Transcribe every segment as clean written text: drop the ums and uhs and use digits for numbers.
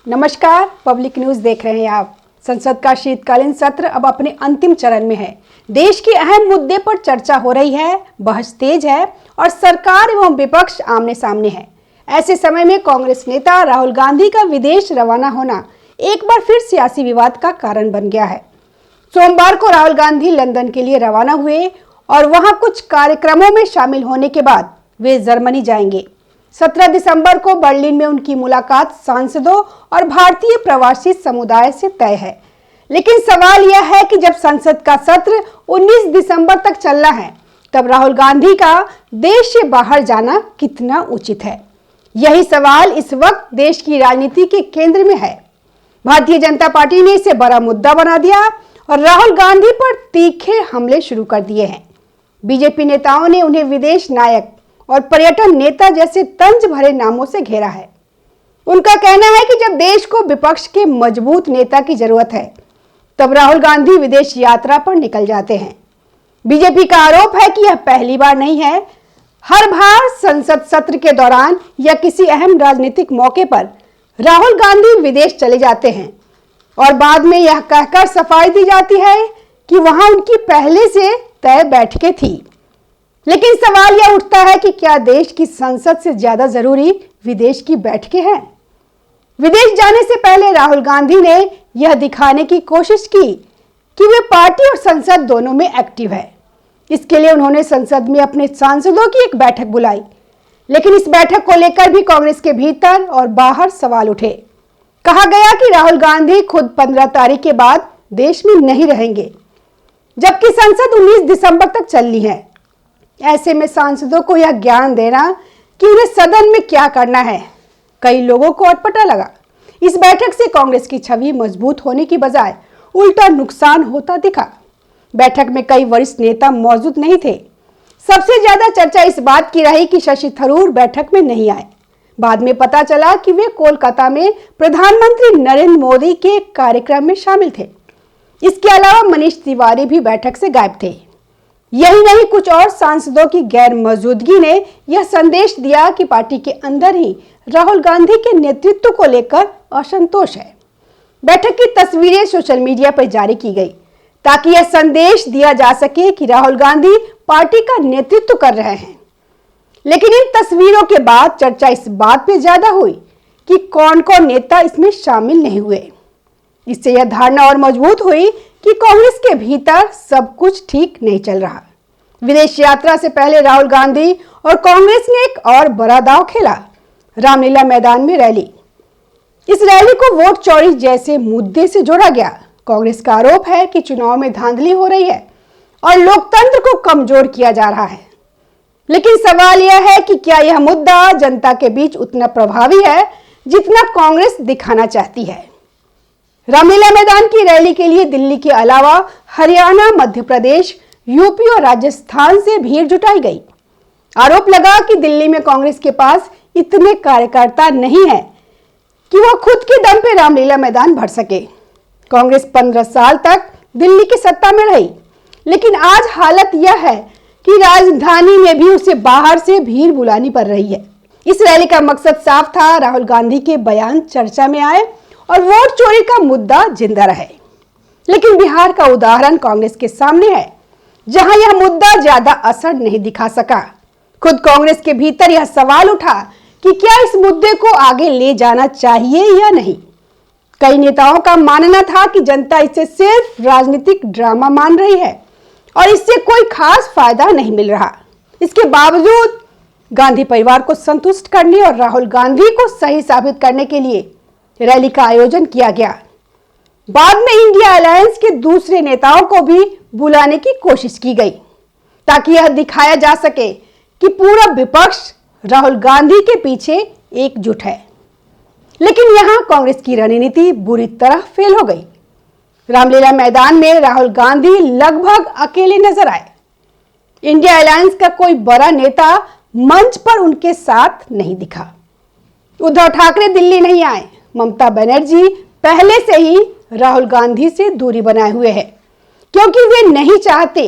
नमस्कार, public news देख रहे हैं आप। संसद का शीतकालीन सत्र अब अपने अंतिम चरण में है। देश के अहम मुद्दे पर चर्चा हो रही है, बहस तेज है और सरकार एवं विपक्ष आमने सामने है। ऐसे समय में कांग्रेस नेता राहुल गांधी का विदेश रवाना होना एक बार फिर सियासी विवाद का कारण बन गया है। सोमवार को राहुल गांधी लंदन के लिए रवाना हुए और वहां कुछ कार्यक्रमों में शामिल होने के बाद वे जर्मनी जाएंगे। 17 दिसंबर को बर्लिन में उनकी मुलाकात सांसदों और भारतीय प्रवासी समुदाय से तय है। लेकिन सवाल यह है कि जब संसद का सत्र 19 दिसंबर तक चलना है, तब राहुल गांधी का देश से बाहर जाना कितना उचित है? यही सवाल इस वक्त देश की राजनीति के केंद्र में है। भारतीय जनता पार्टी ने इसे बड़ा मुद्दा बना दिया और राहुल गांधी पर तीखे हमले शुरू कर दिए हैं। बीजेपी नेताओं ने उन्हें विदेश नायक और पर्यटन नेता जैसे तंज भरे नामों से घेरा है। उनका कहना है कि जब देश को विपक्ष के मजबूत नेता की जरूरत है, तब राहुल गांधी विदेश यात्रा पर निकल जाते हैं। बीजेपी का आरोप है कि यह पहली बार नहीं है। हर बार संसद सत्र के दौरान या किसी अहम राजनीतिक मौके पर राहुल गांधी विदेश चले जाते हैं और बाद में यह कहकर सफाई दी जाती है कि वहां उनकी पहले से तय बैठकें थी। लेकिन सवाल यह उठता है कि क्या देश की संसद से ज्यादा जरूरी विदेश की बैठकें हैं? विदेश जाने से पहले राहुल गांधी ने यह दिखाने की कोशिश की कि वे पार्टी और संसद दोनों में एक्टिव है। इसके लिए उन्होंने संसद में अपने सांसदों की एक बैठक बुलाई। लेकिन इस बैठक को लेकर भी कांग्रेस के भीतर और बाहर सवाल उठे। कहा गया कि राहुल गांधी खुद 15 तारीख के बाद देश में नहीं रहेंगे, जबकि संसद 19 दिसंबर तक चलनी है। ऐसे में सांसदों को यह ज्ञान देना कि उन्हें सदन में क्या करना है, कई लोगों को अटपटा लगा। इस बैठक से कांग्रेस की छवि मजबूत होने की बजाय उल्टा नुकसान होता दिखा। बैठक में कई वरिष्ठ नेता मौजूद नहीं थे। सबसे ज्यादा चर्चा इस बात की रही कि शशि थरूर बैठक में नहीं आए। बाद में पता चला कि वे कोलकाता में प्रधानमंत्री नरेंद्र मोदी के कार्यक्रम में शामिल थे। इसके अलावा मनीष तिवारी भी बैठक से गायब थे। यही नहीं, कुछ और सांसदों की गैर मौजूदगी ने यह संदेश दिया कि पार्टी के अंदर ही राहुल गांधी के नेतृत्व को लेकर असंतोष है। बैठक की तस्वीरें सोशल मीडिया पर जारी की गई ताकि यह संदेश दिया जा सके कि राहुल गांधी पार्टी का नेतृत्व कर रहे हैं। लेकिन इन तस्वीरों के बाद चर्चा इस बात पे ज्यादा हुई कि कौन कौन नेता इसमें शामिल नहीं हुए। इससे यह धारणा और मजबूत हुई कि कांग्रेस के भीतर सब कुछ ठीक नहीं चल रहा। विदेश यात्रा से पहले राहुल गांधी और कांग्रेस ने एक और बड़ा दांव खेला, रामलीला मैदान में रैली। इस रैली को वोट चोरी जैसे मुद्दे से जोड़ा गया। कांग्रेस का आरोप है कि चुनाव में धांधली हो रही है और लोकतंत्र को कमजोर किया जा रहा है। लेकिन सवाल यह है कि क्या यह मुद्दा जनता के बीच उतना प्रभावी है जितना कांग्रेस दिखाना चाहती है? रामलीला मैदान की रैली के लिए दिल्ली के अलावा हरियाणा, मध्य प्रदेश, यूपी और राजस्थान से भीड़ जुटाई गई। आरोप लगा कि दिल्ली में कांग्रेस के पास इतने कार्यकर्ता नहीं है कि वह खुद के दम पे रामलीला मैदान भर सके। कांग्रेस 15 साल तक दिल्ली की सत्ता में रही, लेकिन आज हालत यह है कि राजधानी में भी उसे बाहर से भीड़ बुलानी पड़ रही है। इस रैली का मकसद साफ था, राहुल गांधी के बयान चर्चा में आए और वोट चोरी का मुद्दा जिंदा रहे। लेकिन बिहार का उदाहरण कांग्रेस के सामने है, जहां यह मुद्दा ज्यादा असर नहीं दिखा सका। खुद कांग्रेस के भीतर यह सवाल उठा कि क्या इस मुद्दे को आगे ले जाना चाहिए या नहीं। कई नेताओं का मानना था कि जनता इसे सिर्फ राजनीतिक ड्रामा मान रही है और इससे कोई खास फायदा नहीं मिल रहा। इसके बावजूद गांधी परिवार को संतुष्ट करने और राहुल गांधी को सही साबित करने के लिए रैली का आयोजन किया गया। बाद में इंडिया अलायंस के दूसरे नेताओं को भी बुलाने की कोशिश की गई ताकि यह दिखाया जा सके कि पूरा विपक्ष राहुल गांधी के पीछे एकजुट है। लेकिन यहां कांग्रेस की रणनीति बुरी तरह फेल हो गई। रामलीला मैदान में राहुल गांधी लगभग अकेले नजर आए। इंडिया अलायंस का कोई बड़ा नेता मंच पर उनके साथ नहीं दिखा। उद्धव ठाकरे दिल्ली नहीं आए। ममता बनर्जी पहले से ही राहुल गांधी से दूरी बनाए हुए हैं, क्योंकि वे नहीं चाहते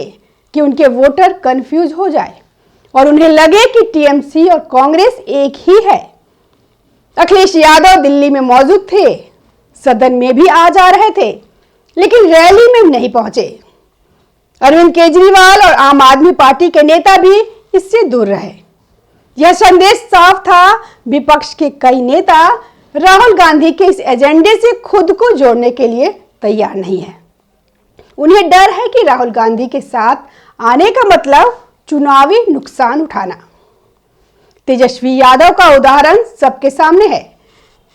कि उनके वोटर कंफ्यूज हो जाए और उन्हें लगे कि टीएमसी और कांग्रेस एक ही है। अखिलेश यादव दिल्ली में मौजूद थे, सदन में भी आ जा रहे थे, लेकिन रैली में नहीं पहुंचे। अरविंद केजरीवाल और आम आदमी पार्टी के नेता भी इससे दूर रहे। यह संदेश साफ था, विपक्ष के कई नेता राहुल गांधी के इस एजेंडे से खुद को जोड़ने के लिए तैयार नहीं है। उन्हें डर है कि राहुल गांधी के साथ आने का मतलब चुनावी नुकसान उठाना। तेजस्वी यादव का उदाहरण सबके सामने है,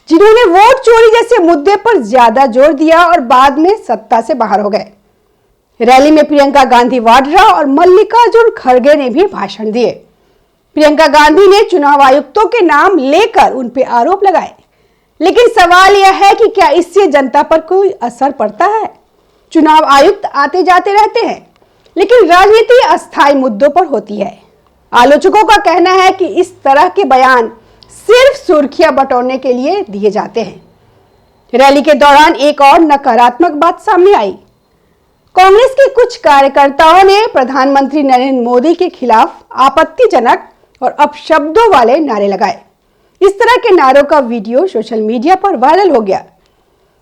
जिन्होंने वोट चोरी जैसे मुद्दे पर ज्यादा जोर दिया और बाद में सत्ता से बाहर हो गए। रैली में प्रियंका गांधी वाड्रा और मल्लिकार्जुन खड़गे ने भी भाषण दिए। प्रियंका गांधी ने चुनाव आयुक्तों के नाम लेकर उन पर आरोप लगाए, लेकिन सवाल यह है कि क्या इससे जनता पर कोई असर पड़ता है? चुनाव आयुक्त आते जाते रहते हैं, लेकिन राजनीति अस्थायी मुद्दों पर होती है। आलोचकों का कहना है कि इस तरह के बयान सिर्फ सुर्खियां बटोरने के लिए दिए जाते हैं। रैली के दौरान एक और नकारात्मक बात सामने आई। कांग्रेस के कुछ कार्यकर्ताओं ने प्रधानमंत्री नरेंद्र मोदी के खिलाफ आपत्तिजनक और अपशब्दों वाले नारे लगाए। इस तरह के नारों का वीडियो सोशल मीडिया पर वायरल हो गया।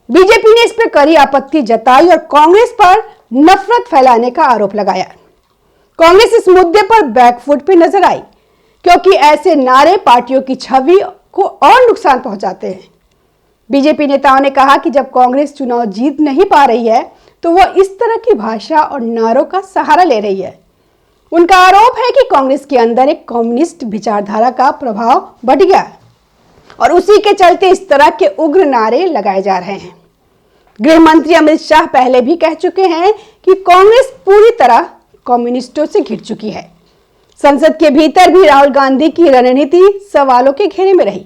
बीजेपी ने इस पर कड़ी आपत्ति जताई और कांग्रेस पर नफरत फैलाने का आरोप लगाया। कांग्रेस इस मुद्दे पर बैकफुट पे नजर आई, क्योंकि ऐसे नारे पार्टियों की छवि को और नुकसान पहुंचाते हैं। बीजेपी नेताओं ने कहा कि जब कांग्रेस चुनाव जीत नहीं पा रही है, तो वह इस तरह की भाषा और नारों का सहारा ले रही है। उनका आरोप है कि कांग्रेस के अंदर एक कम्युनिस्ट विचारधारा का प्रभाव बढ़ गया और उसी के चलते इस तरह के उग्र नारे लगाए जा रहे हैं। गृह मंत्री अमित शाह पहले भी कह चुके हैं कि कांग्रेस पूरी तरह कम्युनिस्टों से घिर चुकी है। संसद के भीतर भी राहुल गांधी की रणनीति सवालों के घेरे में रही।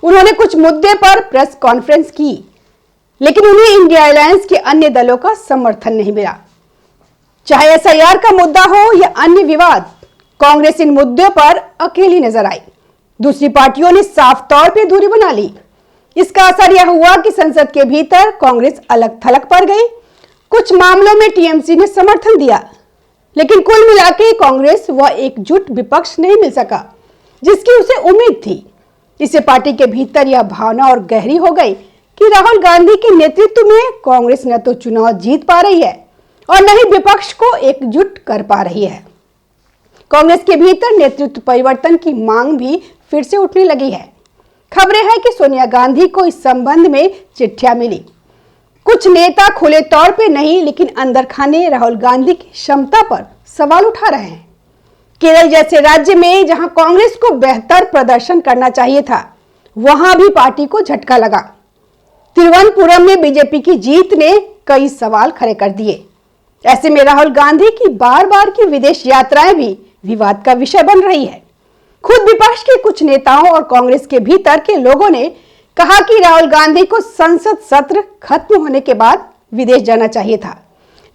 उन्होंने कुछ मुद्दे पर प्रेस कॉन्फ्रेंस की, लेकिन उन्हें इंडिया अलायंस के अन्य दलों का समर्थन नहीं मिला। चाहे एसआईआर का मुद्दा हो या अन्य विवाद, कांग्रेस इन मुद्दों पर अकेली नजर आई। दूसरी पार्टियों ने साफ तौर पर दूरी बना ली। इसका असर यह हुआ कि संसद के भीतर कांग्रेस अलग थलग पड़ गई। कुछ मामलों में टीएमसी ने समर्थन दिया, लेकिन कुल मिलाकर कांग्रेस वह एकजुट विपक्ष नहीं मिल सका जिसकी उसे उम्मीद थी। इससे पार्टी के भीतर यह भावना और गहरी हो गई कि राहुल गांधी के नेतृत्व में कांग्रेस न तो चुनाव जीत पा रही है और न ही विपक्ष को एकजुट कर पा रही है। कांग्रेस के भीतर नेतृत्व परिवर्तन की मांग भी फिर से उठने लगी है। खबरें हैं कि सोनिया गांधी को इस संबंध में चिट्ठियां मिली। कुछ नेता खुले तौर पे नहीं, लेकिन अंदर खाने राहुल गांधी की क्षमता पर सवाल उठा रहे हैं। केरल जैसे राज्य में जहां कांग्रेस को बेहतर प्रदर्शन करना चाहिए था, वहां भी पार्टी को झटका लगा। तिरुवनंतपुरम में बीजेपी की जीत ने कई सवाल खड़े कर दिए। ऐसे में राहुल गांधी की बार बार की विदेश यात्राएं भी विवाद का विषय बन रही है। खुद विपक्ष के कुछ नेताओं और कांग्रेस के भीतर के लोगों ने कहा कि राहुल गांधी को संसद सत्र खत्म होने के बाद विदेश जाना चाहिए था,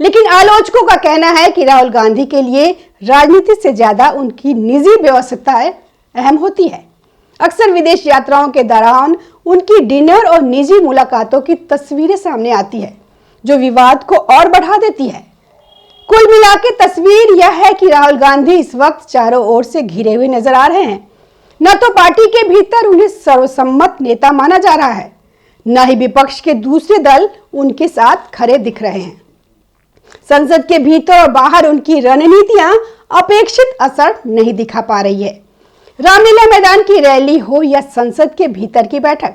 लेकिन आलोचकों का कहना है कि राहुल गांधी के लिए राजनीति से ज्यादा उनकी निजी व्यस्तताएं अहम होती है। अक्सर विदेश यात्राओं के दौरान उनकी डिनर और निजी मुलाकातों की तस्वीरें सामने आती है, जो विवाद को और बढ़ा देती है। कुल मिला के तस्वीर यह है कि राहुल गांधी इस वक्त चारों ओर से घिरे हुए नजर आ रहे हैं। न तो पार्टी के भीतर उन्हें सर्वसम्मत नेता माना जा रहा है, न ही विपक्ष के दूसरे दल उनके साथ खड़े दिख रहे हैं। संसद के भीतर और बाहर उनकी रणनीतियां अपेक्षित असर नहीं दिखा पा रही है। रामलीला मैदान की रैली हो या संसद के भीतर की बैठक,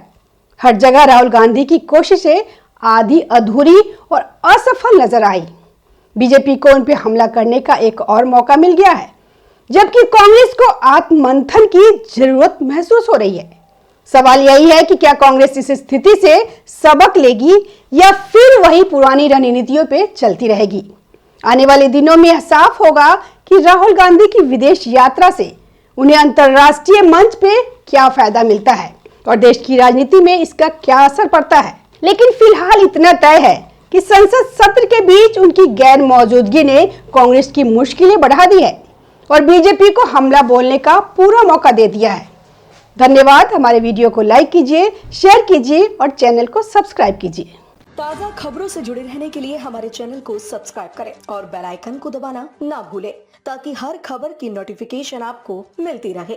हर जगह राहुल गांधी की कोशिशें आधी अधूरी और असफल नजर आई। बीजेपी को उन पर हमला करने का एक और मौका मिल गया है, जबकि कांग्रेस को आत्ममंथन की जरूरत महसूस हो रही है। सवाल यही है कि क्या कांग्रेस इस स्थिति से सबक लेगी या फिर वही पुरानी रणनीतियों पे चलती रहेगी। आने वाले दिनों में यह साफ होगा कि राहुल गांधी की विदेश यात्रा से उन्हें अंतर्राष्ट्रीय मंच पे क्या फायदा मिलता है और देश की राजनीति में इसका क्या असर पड़ता है। लेकिन फिलहाल इतना तय है कि संसद सत्र के बीच उनकी गैर मौजूदगी ने कांग्रेस की मुश्किलें बढ़ा दी है और बीजेपी को हमला बोलने का पूरा मौका दे दिया है। धन्यवाद। हमारे वीडियो को लाइक कीजिए, शेयर कीजिए और चैनल को सब्सक्राइब कीजिए। ताज़ा खबरों से जुड़े रहने के लिए हमारे चैनल को सब्सक्राइब करें और बेल आइकन को दबाना ना भूलें, ताकि हर खबर की नोटिफिकेशन आपको मिलती रहे।